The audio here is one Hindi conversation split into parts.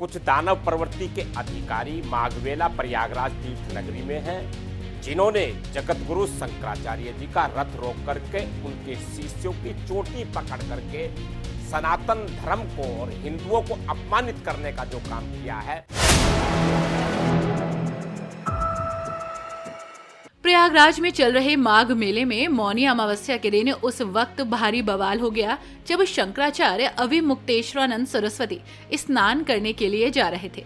कुछ दानव प्रवृत्ति के अधिकारी माघवेला प्रयागराज तीर्थ नगरी में हैं, जिन्होंने जगत गुरु शंकराचार्य जी का रथ रोक करके उनके शिष्यों की चोटी पकड़ करके सनातन धर्म को और हिंदुओं को अपमानित करने का जो काम किया है। प्रयागराज में चल रहे माघ मेले में मौनी अमावस्या के दिन उस वक्त भारी बवाल हो गया जब शंकराचार्य अविमुक्तेश्वरानंद सरस्वती स्नान करने के लिए जा रहे थे,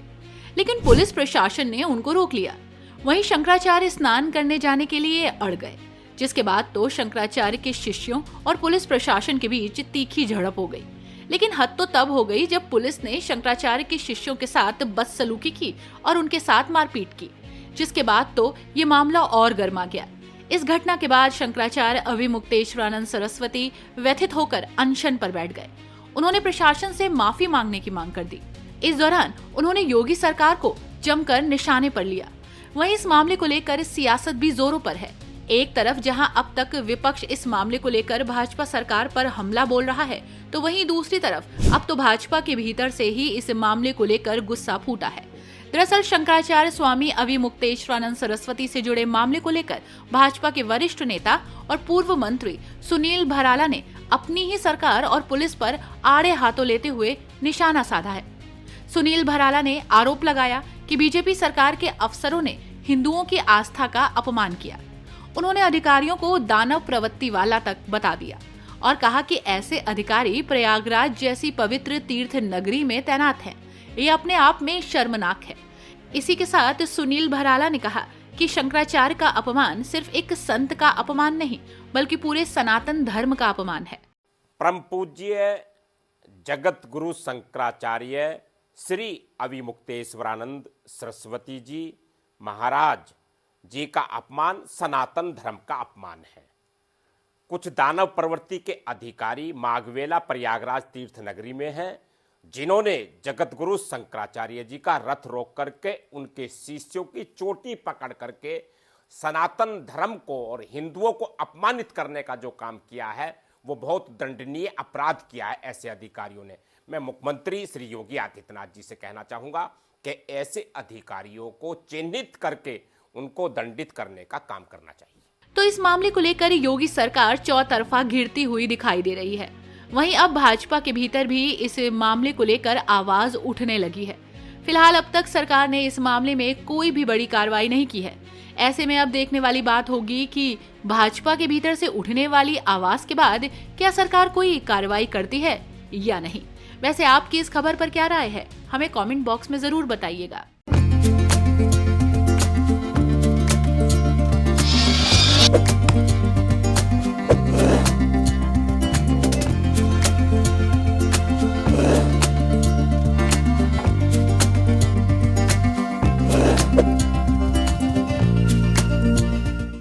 लेकिन पुलिस प्रशासन ने उनको रोक लिया। वहीं शंकराचार्य स्नान करने जाने के लिए अड़ गए, जिसके बाद तो शंकराचार्य के शिष्यों और पुलिस प्रशासन के बीच तीखी झड़प हो गई। लेकिन हद तो तब हो गई जब पुलिस ने शंकराचार्य के शिष्यों के साथ बदसलूकी की और उनके साथ मारपीट की, जिसके बाद तो ये मामला और गर्मा गया। इस घटना के बाद शंकराचार्य अविमुक्तेश्वरानंद सरस्वती व्यथित होकर अनशन पर बैठ गए। उन्होंने प्रशासन से माफी मांगने की मांग कर दी। इस दौरान उन्होंने योगी सरकार को जमकर निशाने पर लिया। वहीं इस मामले को लेकर सियासत भी जोरों पर है। एक तरफ जहां अब तक विपक्ष इस मामले को लेकर भाजपा सरकार पर हमला बोल रहा है, तो वहीं दूसरी तरफ अब तो भाजपा के भीतर से ही इस मामले को लेकर गुस्सा फूटा है। दरअसल शंकराचार्य स्वामी अविमुक्तेश्वरानंद सरस्वती से जुड़े मामले को लेकर भाजपा के वरिष्ठ नेता और पूर्व मंत्री सुनील भराला ने अपनी ही सरकार और पुलिस पर आड़े हाथों लेते हुए निशाना साधा है। सुनील भराला ने आरोप लगाया कि बीजेपी सरकार के अफसरों ने हिंदुओं की आस्था का अपमान किया। उन्होंने अधिकारियों को दानव प्रवृत्ति वाला तक बता दिया और कहा कि ऐसे अधिकारी प्रयागराज जैसी पवित्र तीर्थ नगरी में तैनात हैं। ये अपने आप में शर्मनाक है। इसी के साथ सुनील भराला ने कहा कि शंकराचार्य का अपमान सिर्फ एक संत का अपमान नहीं, बल्कि पूरे सनातन धर्म का अपमान है। परम पूज्य जगत गुरु शंकराचार्य श्री अविमुक्तेश्वरानंद सरस्वती जी महाराज जी का अपमान सनातन धर्म का अपमान है। कुछ दानव प्रवृत्ति के अधिकारी माघवेला प्रयागराज तीर्थ नगरी में हैं, जिन्होंने जगत गुरु शंकराचार्य जी का रथ रोक करके उनके शिष्यों की चोटी पकड़ करके सनातन धर्म को और हिंदुओं को अपमानित करने का जो काम किया है, वो बहुत दंडनीय अपराध किया है ऐसे अधिकारियों ने। मैं मुख्यमंत्री श्री योगी आदित्यनाथ जी से कहना चाहूँगा कि ऐसे अधिकारियों को चिन्हित करके उनको दंडित करने का काम करना चाहिए। तो इस मामले को लेकर योगी सरकार चौतरफा घिरती हुई दिखाई दे रही है। वहीं अब भाजपा के भीतर भी इस मामले को लेकर आवाज उठने लगी है। फिलहाल अब तक सरकार ने इस मामले में कोई भी बड़ी कार्रवाई नहीं की है। ऐसे में अब देखने वाली बात होगी कि भाजपा के भीतर से उठने वाली आवाज के बाद क्या सरकार कोई कार्रवाई करती है या नहीं। वैसे आपकी इस खबर पर क्या राय है, हमें कमेंट बॉक्स में जरूर बताइएगा।